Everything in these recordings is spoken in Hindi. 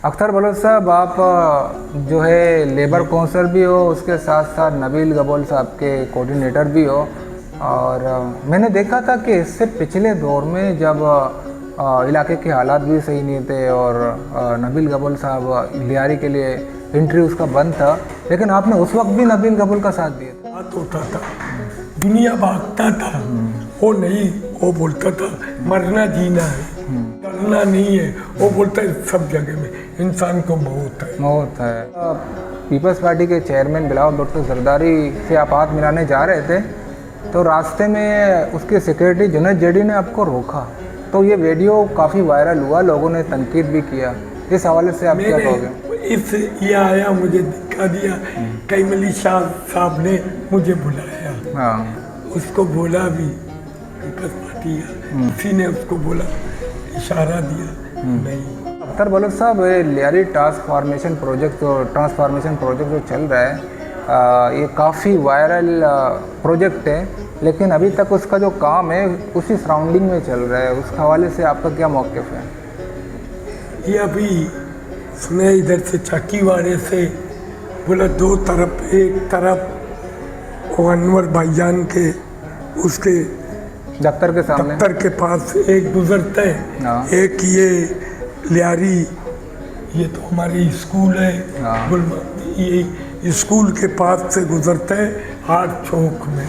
अख्तर बलोच साहब, आप जो है लेबर काउंसिलर भी हो, उसके साथ साथ नबील गबोल साहब के कोऑर्डिनेटर भी हो। और मैंने देखा था कि इससे पिछले दौर में जब इलाके के हालात भी सही नहीं थे और नबील गबोल साहब लियारी के लिए एंट्री उसका बंद था, लेकिन आपने उस वक्त भी नबील गबोल का साथ दिया था। बात होता था, दुनिया भागता था, वो नहीं, वो बोलता था मरना जीना है, करना नहीं है। वो बोलता है सब जगह में इंसान को मौत है। पीपल्स पार्टी के चेयरमैन बिलावल भुट्टो जरदारी से आप हाथ मिलाने जा रहे थे, तो रास्ते में उसके सेक्रेटरी जुनैद जेडी ने आपको रोका, तो ये वीडियो काफ़ी वायरल हुआ, लोगों ने तनकीद भी किया। इस हवाले से आप क्या कहोगे? ये आया, मुझे दिखा दिया, कैमली शाह साहब ने मुझे बुलाया। हाँ, उसको बोला भी पीपल्स पार्टी का, किसी ने उसको बोला, इशारा दिया, नहीं। अख्तर बलोच साहब, लियारी ट्रांसफॉर्मेशन प्रोजेक्ट जो चल रहा है, ये काफ़ी वायरल प्रोजेक्ट है, लेकिन अभी तक उसका जो काम है उसी सराउंडिंग में चल रहा है। उस हवाले से आपका क्या मौक़िफ़ है? ये अभी सुने इधर से चक्कीवाड़े से बोला, दो तरफ, एक तरफ वो अनवर भाईजान के उसके दफ्तर के सामने, दफ्तर के पास एक गुजरता है, एक ये लियारी, ये तो हमारी स्कूल है, ये स्कूल के पास से गुजरता है हाट चौक में।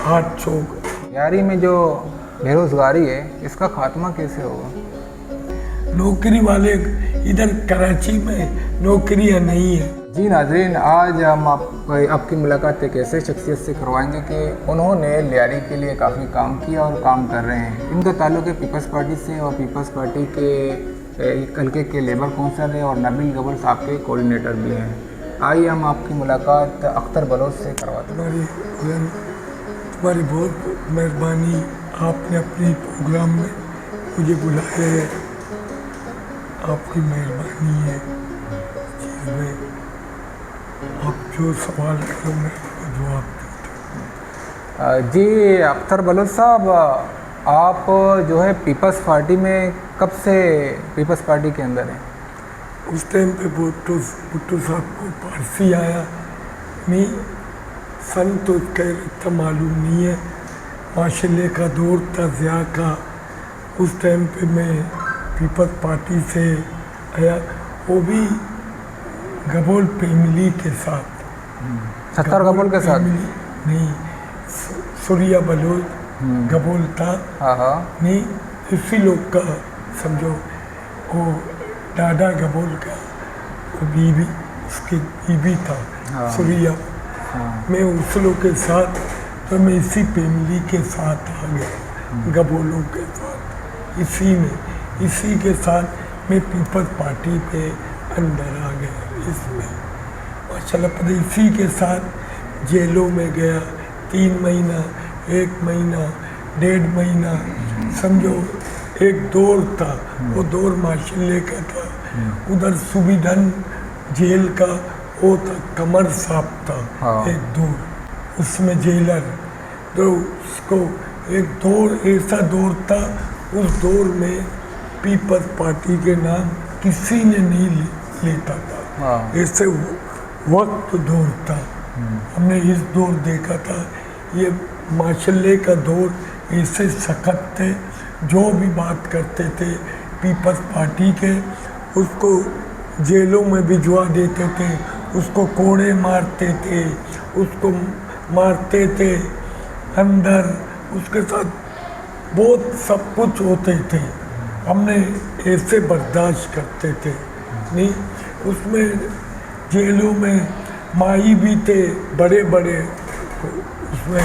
हाट चौक लियारी में जो बेरोजगारी है, इसका खात्मा कैसे होगा? नौकरी वाले इधर कराची में नौकरियां नहीं है। जी नाज़रीन, आज हम आपकी मुलाकात एक ऐसे शख्सियत से करवाएंगे कि उन्होंने लियारी के लिए काफ़ी काम किया और काम कर रहे हैं। इनका ताल्लुक़ है पीपल्स पार्टी से और पीपल्स पार्टी के हल्के के लेबर काउंसिलर है और नबील गबोल साहब के कोऑर्डिनेटर भी हैं। आइए हम आपकी मुलाकात अख्तर बलोच से करवाते हैं। तुम्हारी बहुत मेहरबानी, आपने अपने प्रोग्राम में मुझे बुलाया है, आपकी मेहरबानी है। चीज़ आप जो सवाल करो मैं जवाब देता हूँ। जी अख्तर बलोच साहब, आप जो है पीपल्स पार्टी में कब से पीपल्स पार्टी के अंदर हैं? उस टाइम पे भुट्टो साहब को पारसी आया नहीं, सन तो कह रहा मालूम नहीं है, माशाल्लाह का दौर था ज़िया का। उस टाइम पे मैं पीपल्स पार्टी से आया, वो भी गबोल फैमिली के साथ। सत्तर गबोल के साथ नहीं, सूर्या बलोच गबोल था। नहीं, इसी लोग का समझो, वो दादा गबोल का बीवी, उसकी बीवी था सूर्या। मैं उस लोग के साथ, तो मैं इसी फैमिली के साथ आ गया, गबोलों के साथ, इसी के साथ मैं पीपल्स पार्टी पे अंदर आ गया। इसमें माशाल्लाह पता, इसी के साथ जेलों में गया, 3 महीना, 1 महीना, 1.5 महीना, समझो एक दौर था। वो दौर माशाल्लाह का था। उधर सुविधन जेल का वो था, कमर साहब था एक दौर, उसमें जेलर, तो उसको एक दौर, ऐसा दौर था, उस दौर में पीपल्स पार्टी के नाम किसी ने नहीं लेता था। ऐसे वक्त दौर था, हमने इस दौर देखा था। ये माशाल्लाह का दौर, ऐसे सख्त थे, जो भी बात करते थे पीपल्स पार्टी के, उसको जेलों में भिजवा देते थे, उसको कोड़े मारते थे, उसको मारते थे अंदर, उसके साथ बहुत सब कुछ होते थे। हमने ऐसे बर्दाश्त करते थे नहीं। उसमें जेलों में माई भी थे, बड़े बड़े, उसमें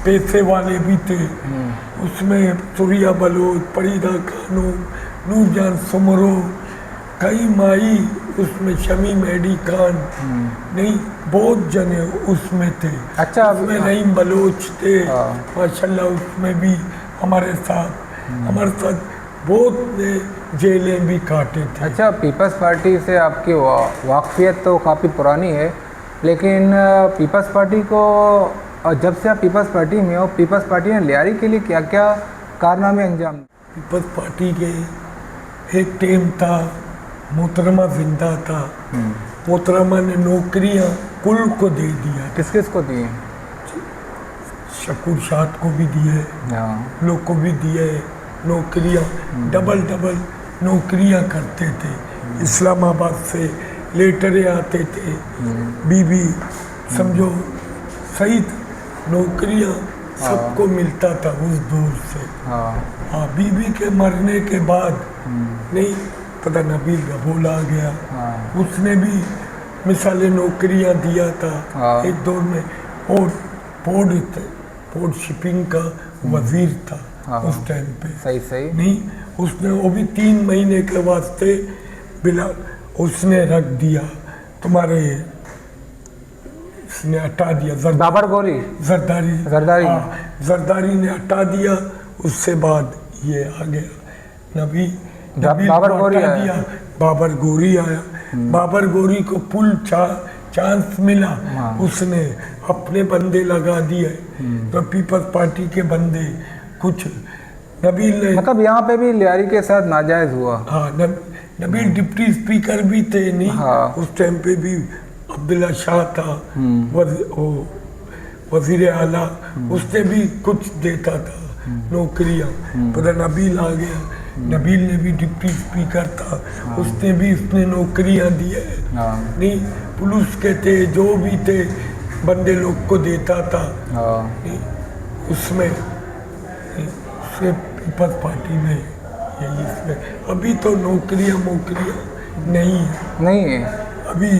पैसे वाले भी थे, उसमें सूर्या बलोच, फरीदा खानू, नूरजान सुमरो, कई माई उसमें, शमी मेहदी खान, नहीं बहुत जने उसमें थे। अच्छा, उसमें रहीम बलोच थे माशाल्लाह, उसमें भी हमारे साथ बहुत ने जेलें भी काटे थे। अच्छा, पीपल्स पार्टी से आपकी वाकफियत तो काफ़ी पुरानी है, लेकिन पीपल्स पार्टी को, जब से आप पीपल्स पार्टी में हो, पीपल्स पार्टी ने लियारी के लिए क्या क्या कारनामे अंजाम? पीपल्स पार्टी के एक टीम था, मोहतरमा जिंदा था, मोहतरमा ने नौकरियां कुल को दे दिया। किस किस को दिए? शकूर शाद को भी दिए, लोग को भी दिए नौकरियां, डबल डबल नौकरियां करते थे। इस्लामाबाद से लेटरें आते थे, बीबी समझो सही नौकरियां सबको मिलता था उस दौर से। हाँ, बीबी के मरने के बाद नहीं पता नबील गबोल आ गया, उसने भी मिसाले नौकरियां दिया था एक दौर में। और पोर्ट शिपिंग का वजीर था उस टाइम पे। सही नहीं, उसने वो भी 3 महीने के वास्ते बिला उसने रख दिया तुम्हारे, इसने हटा दिया बाबर गोरी जरदारी ने हटा दिया। उससे बाद ये आ गया बाबर गोरी दिया, बाबर गोरी आया। बाबर गोरी को फुल चांस मिला, उसने अपने बंदे लगा दिए, तो पीपल्स पार्टी के बंदे कुछ। नबील ने मतलब यहाँ पे भी लियारी के साथ नाजायज हुआ। हाँ, नबील डिप्टी स्पीकर भी थे नहीं। उस टाइम पे भी अब्दुल्ला शाह था वजीर आला, उसने भी कुछ देता था नौकरियां। पता नबील आ गया, नबील ने भी डिप्टी स्पीकर था, उसने नौकरियां दिए। नहीं, पुलिस के थे जो भी थे बंदे लोग को देता था। नहीं, उसमें पीपल्स पार्टी में यही इसमें अभी तो नौकरियां नहीं है। अभी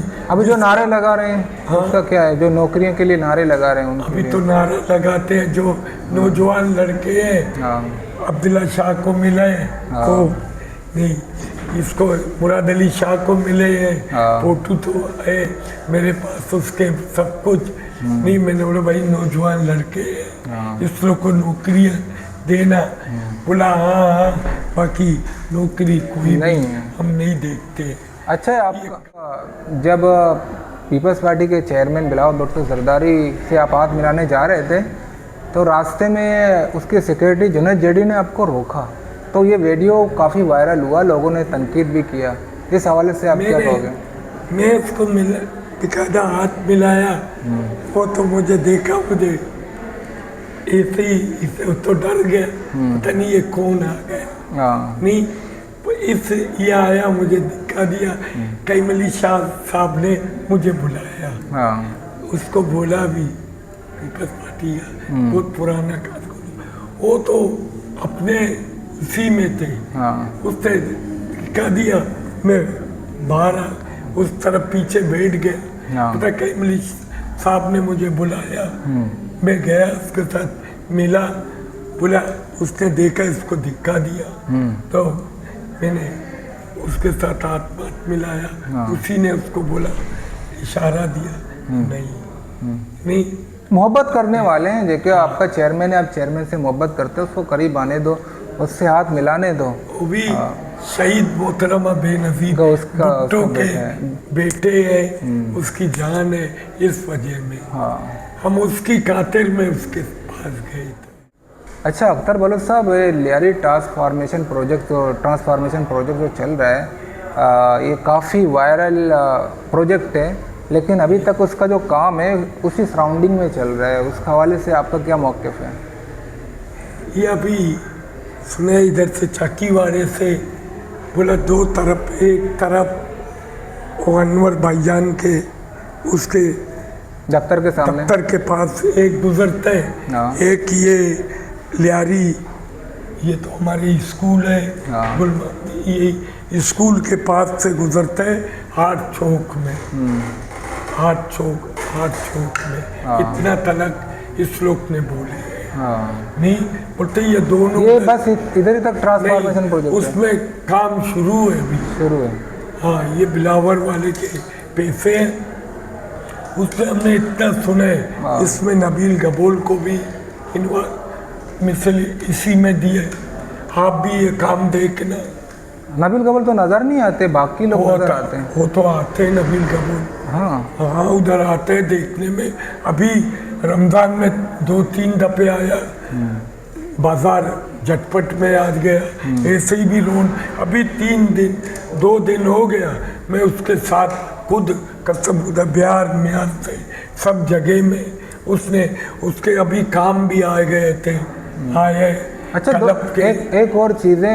जो नारे लगा रहे हैं उसका क्या है? जो नौकरियों के लिए नारे लगा रहे हैं अभी तो नारे लगाते हैं जो नौजवान लड़के हैं। अब्दुल्ला शाह को मिले को नहीं, इसको मुराद अली शाह को मिले हैं, फोटो तो है मेरे पास उसके सब कुछ। नहीं, मैंने बोला भाई नौजवान लड़के हैं, इस लोग को नौकरियां देना। बोला हाँ, बाकी नौकरी कोई नहीं हम नहीं देखते। अच्छा, आप जब पीपल्स पार्टी के चेयरमैन बिलावल भुट्टो जरदारी से आप हाथ मिलाने जा रहे थे तो रास्ते में उसके सेक्रेटरी जुनैद जेडी ने आपको रोका, तो ये वीडियो काफ़ी वायरल हुआ, लोगों ने तनकीद भी किया। इस हवाले से आप क्या कहोगे? मैं उसको बेकायदा हाथ मिलाया, वो तो मुझे देखा, मुझे ऐसे ही इसे तो डर गया, पता नहीं ये कौन आ गया। नहीं, ये आया, मुझे दिखा दिया। कैमली शाह साहब ने मुझे बुलाया, उसको बोला भी पीपल्स पार्टी का बहुत पुराना कार्यक्रम, वो तो अपने इसी में थे। उसने दिखा दिया, मैं बाहर उस तरफ पीछे बैठ गया। पता कैमली साहब ने मुझे बुलाया, मैं गया उसके साथ मिला, बोला, उसने देखा, इसको दिखा दिया, तो मैंने उसके साथ हाथ मिलाया। उसी ने उसको बोला, इशारा दिया, नहीं मोहब्बत करने वाले हैं देखिए, आपका चेयरमैन है, आप चेयरमैन से मोहब्बत करते हो, उसको करीब आने दो, उससे हाथ मिलाने दो। वो भी शहीद मोहतरमा बेनज़ीर भुट्टो के बेटे हैं, उसकी जान है, इस वजह में हम उसकी खातिर में उसके पास गए थे। अच्छा अख्तर बलोच साहब, लियारी ट्रांसफॉर्मेशन प्रोजेक्ट जो चल रहा है, ये काफ़ी वायरल प्रोजेक्ट है, लेकिन अभी तक उसका जो काम है उसी सराउंडिंग में चल रहा है, उस हवाले से आपका क्या मौक़िफ़ है? ये अभी सुने इधर से चाकीवाड़े से बोला, दो तरफ, एक तरफ वो अनवर भाईजान के उसके दफ्तर के सामने, दफ्तर के पास एक गुजरता है, एक ये लियारी, ये तो हमारे स्कूल है, ये स्कूल के पास से गुजरता है, हाट चौक में, हाट चौक में इतना तलक इस लोग ने बोले। नहीं बोलते, ये दोनों ये बस इधर ही तक ट्रांसफॉर्मेशन प्रोजेक्ट उसमें काम शुरू है अभी, शुरू है। हाँ, ये बिलावर वाले के पैसे हैं, उसमें हमने इतना सुना है, इसमें नबील गबोल को भी मिसल इसी में दिए। आप भी ये काम देखना। नबील गबोल तो नज़र नहीं आते, बाकी लोग नजर आते हैं। वो तो आते हैं नबील गबोल, हाँ उधर आते हैं देखने में। अभी रमज़ान में 2-3 दफ़े आया, बाजार झटपट में आ गया। ऐसे ही भी रोड अभी 2 दिन हो गया, मैं उसके साथ खुद कसम खुदा बिहार म्यार से सब जगह में उसने उसके अभी काम भी आ गए थे आए। अच्छा एक और चीज़ें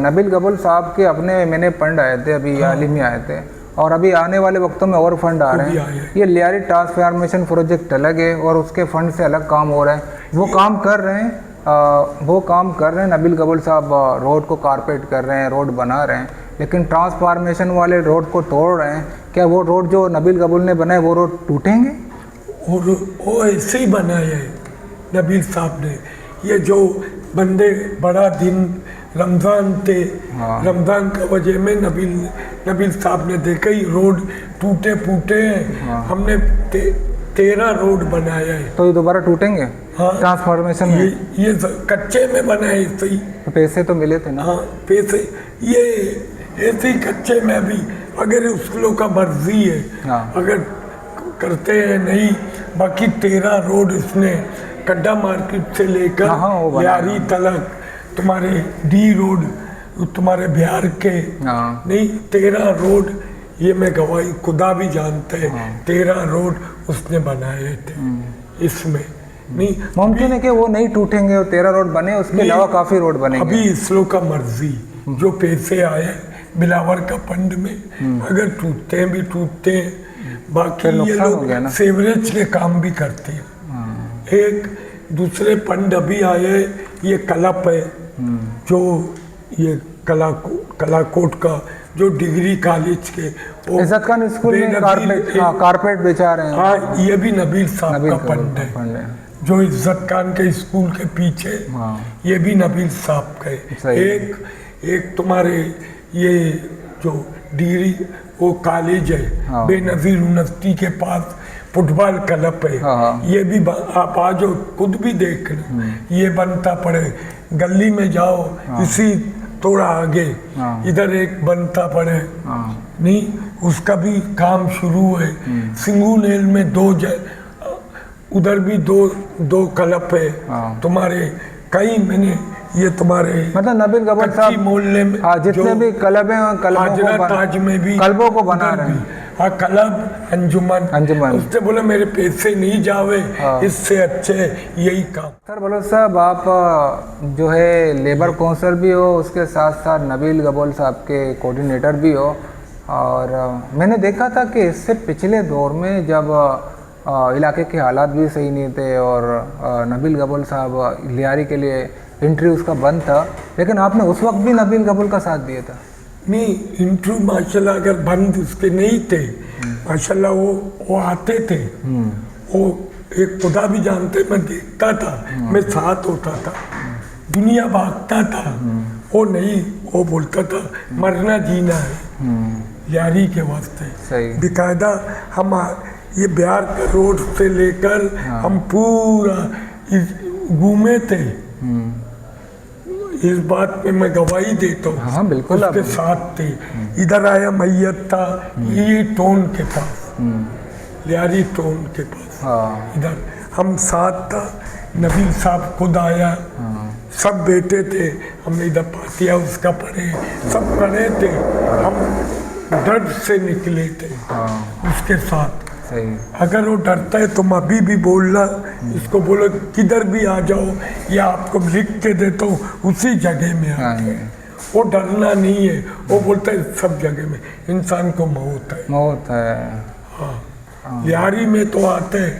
नबील गबोल साहब के अपने मैंने फंड आए थे अभी हाल ही में आए थे, और अभी आने वाले वक्तों में और फंड आ रहे हैं। ये लियारी ट्रांसफॉर्मेशन प्रोजेक्ट अलग है और उसके फंड से अलग काम हो रहा है। वो काम कर रहे हैं नबील गबोल साहब रोड को कारपेट कर रहे हैं, रोड बना रहे हैं, लेकिन ट्रांसफॉर्मेशन वाले रोड को तोड़ रहे हैं। क्या वो रोड जो नबील गबोल ने बनाए वो रोड टूटेंगे? और वो ऐसे ही बनाए है नबील साहब ने। ये जो बंदे बड़ा दिन रमज़ान थे, रमज़ान का वजह में नबील साहब ने देखा ही रोड टूटे फूटे हैं। हमने 13 रोड बनाया है। तो ये दोबारा टूटेंगे? हाँ, ट्रांसफॉर्मेशन में ये कच्चे में बनाए सही। तो पैसे तो मिले थे ना? हाँ पैसे ये ऐसे ही कच्चे में भी, अगर उस लोग का मर्जी है अगर करते हैं नहीं। बाकी 13 रोड उसने कड्डा मार्केट से लेकर लियारी तलक, तुम्हारे डी रोड तुम्हारे बिहार के नहीं 13 रोड, ये मैं गवाही खुदा भी जानते हैं 13 रोड उसने बनाए थे। इसमें नहीं मुमकिन है कि वो नहीं टूटेंगे और 13 रोड बने, उसके अलावा काफ़ी रोड बनेंगे। अभी इस लोग का मर्जी, जो पैसे आए बिलावर का फंड में अगर टूटते हैं भी टूटते हैं। बाकी ये लोग सेवरेज के काम भी करते हैं। एक दूसरे फंड अभी आए, ये क्लब है जो ये कलाकोट का जो डिग्री कॉलेज के इज्जत खान स्कूल में कारपेट बिछा रहे हैं। हाँ ये भी नबील साहब का फंड है। जो इज्जत खान के स्कूल के पीछे ये भी नबील साहब का है। एक तुम्हारे ये जो डिग्री वो कॉलेज है बेनजीर यूनिवर्सिटी के पास फुटबॉल क्लब है। ये भी आप आ जाओ खुद भी देख लो, ये बनता पड़े गली में जाओ इसी थोड़ा आगे इधर एक बनता पड़े नहीं, उसका भी काम शुरू है। सिंगू नेल में उधर भी दो क्लब है तुम्हारे कई। मैंने ये तुम्हारे मतलब नबील गबोल साहब मोहल्ले में जितने भी क्लब हैं ताज में भी क्लबों को बना रहे हैं। हाँ क्लब अंजुमन उससे बोले मेरे पैसे नहीं जावे, इससे अच्छे यही काम। सर बलोच साहब आप जो है लेबर काउंसिल भी हो, उसके साथ साथ नबील गबोल साहब के कोऑर्डिनेटर भी हो, और मैंने देखा था कि इससे पिछले दौर में जब इलाके के हालात भी सही नहीं थे और नबील गबोल साहब लियारी के लिए इंटरव्यू उसका बंद था, लेकिन आपने उस वक्त भी नबील गबोल का साथ दिया था। नहीं इंटरव्यू माशाल्लाह अगर बंद उसके नहीं थे माशाल्लाह वो आते थे। वो एक खुदा भी जानते, मैं देखता था, मैं साथ होता था, दुनिया भागता था। वो नहीं, वो बोलता था मरना जीना है यारी के वास्ते। बेकायदा हम ये बिहार का रोड से लेकर हम पूरा घूमे थे। इस बात पे मैं गवाही देता हूँ। हाँ बिल्कुल उसके साथ थे। इधर आया मैयत था ये टोन के पास, लियारी टोन के पास। इधर हम साथ था, नबील साहब खुद आया, सब बेटे थे। हमने इधर पातिया उसका पढ़े, सब पढ़े थे। हम डर से निकले थे उसके साथ। अगर वो डरता है तुम अभी भी बोलना, इसको बोलो किधर भी आ जाओ या आपको लिख के देता हूँ उसी जगह में आके। वो डरना नहीं है, वो बोलता है सब जगह में इंसान को मौत है। हाँ लियारी में तो आते हैं,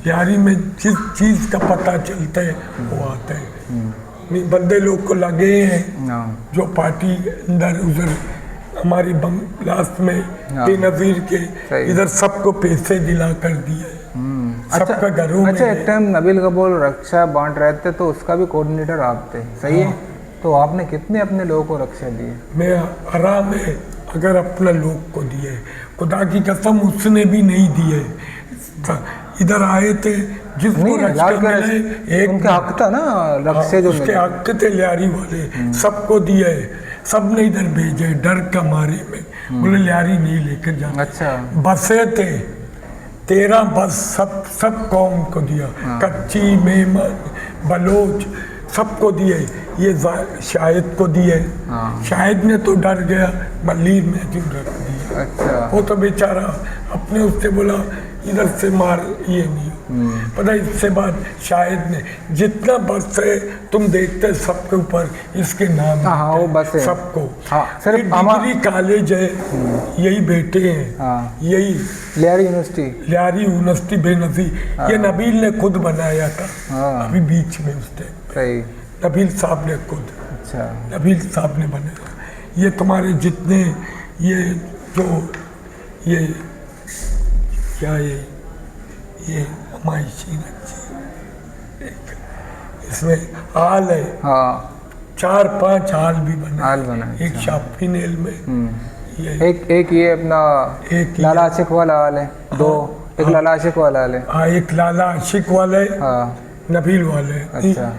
लियारी में जिस चीज़ का पता चलता है वो आते हैं। बंदे लोग को लगे हैं जो पार्टी अंदर उधर हमारी लास्ट में बेनजीर के इधर सबको पैसे दिला कर दिए सबका घरों में। अच्छा एक टाइम नबील गबोल रक्षा बांट रहे थे तो उसका भी कोऑर्डिनेटर आप थे, सही है? तो आपने कितने अपने लोगों को रक्षा दिए? मैं आराम है अगर अपना लोग को दिए, खुदा की कसम उसने भी नहीं दिए। इधर आए थे जिसको रक्षा मिले, एक उनका हक था ना रक्षा, जो उसके हक थे लियारी वाले, सबको दिए। सब ने इधर भेजे डर का मारे में, बोले लियारी नहीं लेकर जाना। अच्छा बसें थे 13 बस, सब कौम को दिया। कच्ची, मेमन, बलोच, सबको दिए, ये शाहिद को दिए। हाँ। शाहिद ने तो डर गया, मल्लीर में क्यों रख दिया। अच्छा। वो तो बेचारा अपने उससे बोला इधर से मार, ये नहीं पता। इससे बाद शाहिद ने जितना बस है तुम देखते सबके ऊपर इसके नाम। हाँ वो बस है सबको। हाँ सिर्फ डिग्री कॉलेज है, यही बेटे हैं। हाँ। यही लियारी यूनिवर्सिटी। लियारी यूनिवर्सिटी बेनज़ीर, ये नबील ने खुद बनाया था। हाँ। अभी बीच में उस टाइम सही। नबील साहब ने खुद, अच्छा। नबील साहब ने बनाया। ये तुम्हारे जितने ये जो ये क्या ये हमायशी इसमें हाल है। हाँ 4-5 हाल भी बने। हाल बना है, एक अच्छा। शाफी नेल में ये एक ये अपना एक लाला आशिक वाला हाल है। दो एक लाला आशिक वाला हाल है। हाँ, एक लाला आशिक वाले, हाँ नबील वाले। अच्छा।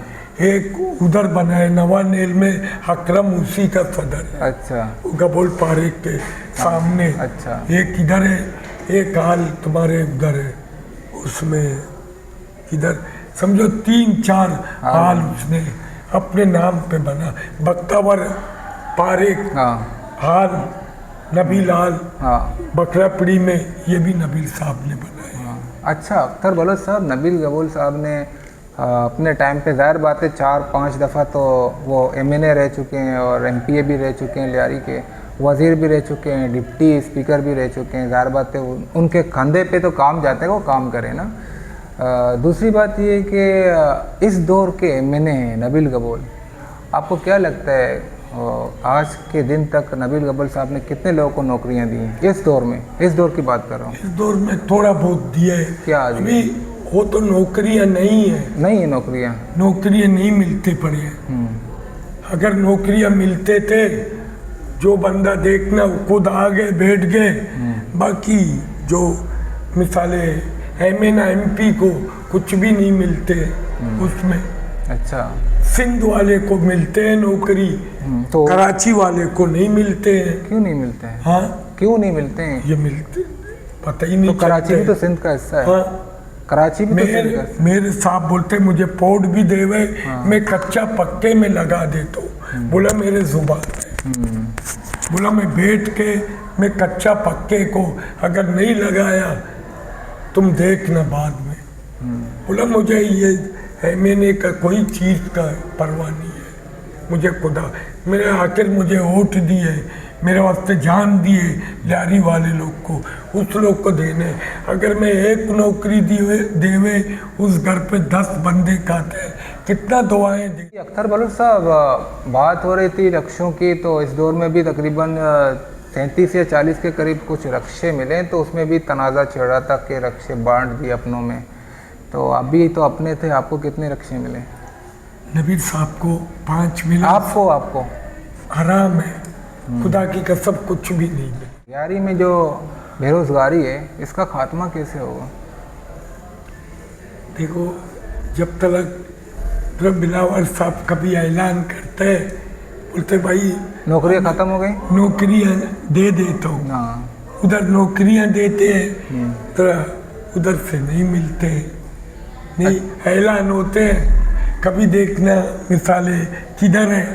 एक उधर बना है नवा नेल में, अकरम उसी का सदर है। अच्छा। गबोल पारे के सामने। अच्छा। एक इधर है, एक हाल तुम्हारे उधर है, उसमें इधर समझो 3-4 हाल उसने अपने नाम पे बना। बख्तावर पारे हाँ हाल, नबील हाल। हाँ बकरापड़ी में ये भी नबील साहब ने बनाया। हाँ। अच्छा अख्तर बलोच साहब, नबील गबोल साहब ने अपने टाइम पे ज़ाहिर बात है 4-5 दफ़ा तो वो MNA रह चुके हैं और MPA भी रह चुके हैं, लियारी के वज़ीर भी रह चुके हैं, डिप्टी स्पीकर भी रह चुके हैं। ज़ाहिर बात है उनके कंधे पे तो काम जाता है, वो काम करें ना। दूसरी बात ये है कि इस दौर के MNA हैं नबील गबोल, आपको क्या लगता है आज के दिन तक नबील गबोल साहब ने कितने लोगों को नौकरियां दी हैं इस दौर में? इस दौर की बात कर रहा हूँ। इस दौर में थोड़ा बहुत दिया है। क्या अभी वो तो नौकरियां नहीं है, नहीं है नौकरियां, नौकरियां नहीं मिलते पड़े हैं। अगर नौकरियां मिलते थे, जो बंदा देखना खुद आ गए बैठ गए। बाकी जो मिसाले MNA MP को कुछ भी नहीं मिलते उसमें। अच्छा। सिंध वाले को मिलते हैं नौकरी, तो कराची वाले को नहीं मिलते हैं। क्यों नहीं मिलते हैं? हाँ क्यों नहीं मिलते हैं? ये मिलते पता ही नहीं तो कराची चलते। भी तो सिंध का हिस्सा है। हाँ, कराची भी तो सिंध का हिस्सा है। मेरे साहब बोलते मुझे पोर्ट भी देवे। मैं कच्चा पक्के में लगा देता हूँ। बोला मेरे जुबान है। बोला मैं बैठ के मैं कच्चा पक्के को अगर नहीं लगाया तुम देखना बाद में। बोला मुझे ये MNA का कोई चीज़ का परवाह नहीं है, मुझे खुदा मेरे आखिर मुझे वोट दिए, मेरे वास्ते जान दिए लियारी वाले लोग को, उस लोग को देने। अगर मैं एक नौकरी देवे उस घर पे 10 बंदे खाते हैं, कितना दुआएं दी। अख्तर बलोच साहब, बात हो रही थी रक्षों की, तो इस दौर में भी तकरीबन 37 या 40 के करीब कुछ रक्षे मिले, तो उसमें भी तनाज़ा छिड़ा था कि रक्षे बांट दिए अपनों में। तो अभी तो अपने थे, आपको कितने रक्षे मिले? नबील साहब को 5 मिले। आपको आराम है, खुदा की कसम कुछ भी नहीं मिले। लियारी में जो बेरोज़गारी है, इसका खात्मा कैसे होगा? देखो, जब तक बिलावर साहब कभी ऐलान करते हैं, बोलते भाई नौकरियाँ ख़त्म हो गई, नौकरियाँ दे देता हूँ। हाँ। उधर नौकरियाँ देते हैं तो उधर से नहीं मिलते, नहीं ऐलान होते हैं। कभी देखना मिसाले किधर है,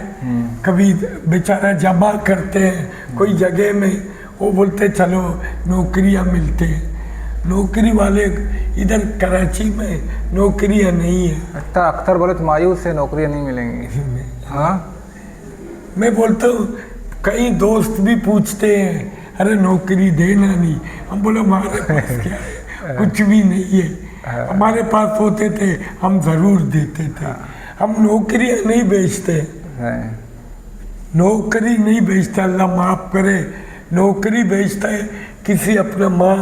कभी बेचारा जमा करते हैं कोई जगह में, वो बोलते चलो नौकरियां मिलते हैं। नौकरी वाले इधर कराची में नौकरियां नहीं है। अख्तर बलोच मायूस से नौकरियां नहीं मिलेंगी। हाँ, मैं बोलता हूँ, कई दोस्त भी पूछते हैं अरे नौकरी देना नहीं। हम बोले हमारे पास क्या है, कुछ भी नहीं है। हमारे पास होते थे हम ज़रूर देते थे। हम नौकरियाँ नहीं बेचते, नौकरी नहीं बेचता, अल्लाह माफ़ करे। नौकरी बेचता है किसी अपना माँ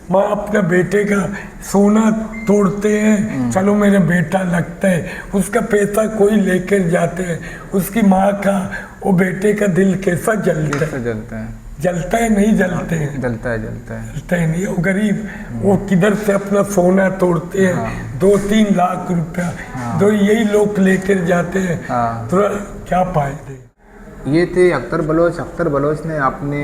अपना बेटे का सोना तोड़ते हैं, चलो मेरा बेटा लगता है, उसका पैसा कोई लेकर जाते हैं, उसकी माँ का वो बेटे का दिल कैसा जलता है? जलता है नहीं जलते हैं? जलता है नहीं। वो गरीब वो किधर से अपना सोना तोड़ते हैं, 2-3 लाख रुपया, तो यही लोग लेकर जाते हैं, तो क्या फायदे। ये थे अख्तर बलोच। अख्तर बलोच ने अपने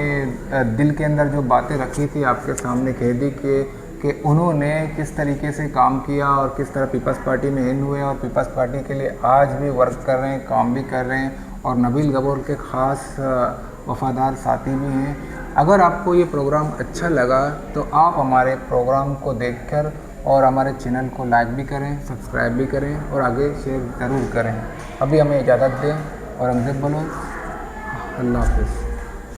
दिल के अंदर जो बातें रखी थी आपके सामने कह दी कि कि उन्होंने किस तरीके से काम किया और किस तरह पीपल्स पार्टी में इन हुए और पीपल्स पार्टी के लिए आज भी वर्क कर रहे हैं, काम भी कर रहे हैं और नबील गबोल के ख़ास वफ़ादार साथी भी हैं। अगर आपको ये प्रोग्राम अच्छा लगा तो आप हमारे प्रोग्राम को देखकर और हमारे चैनल को लाइक भी करें, सब्सक्राइब भी करें और आगे शेयर ज़रूर करें। अभी हमें इजाज़त दें और अंग्रेज़ बोलो, अल्लाह हाफ़िज़।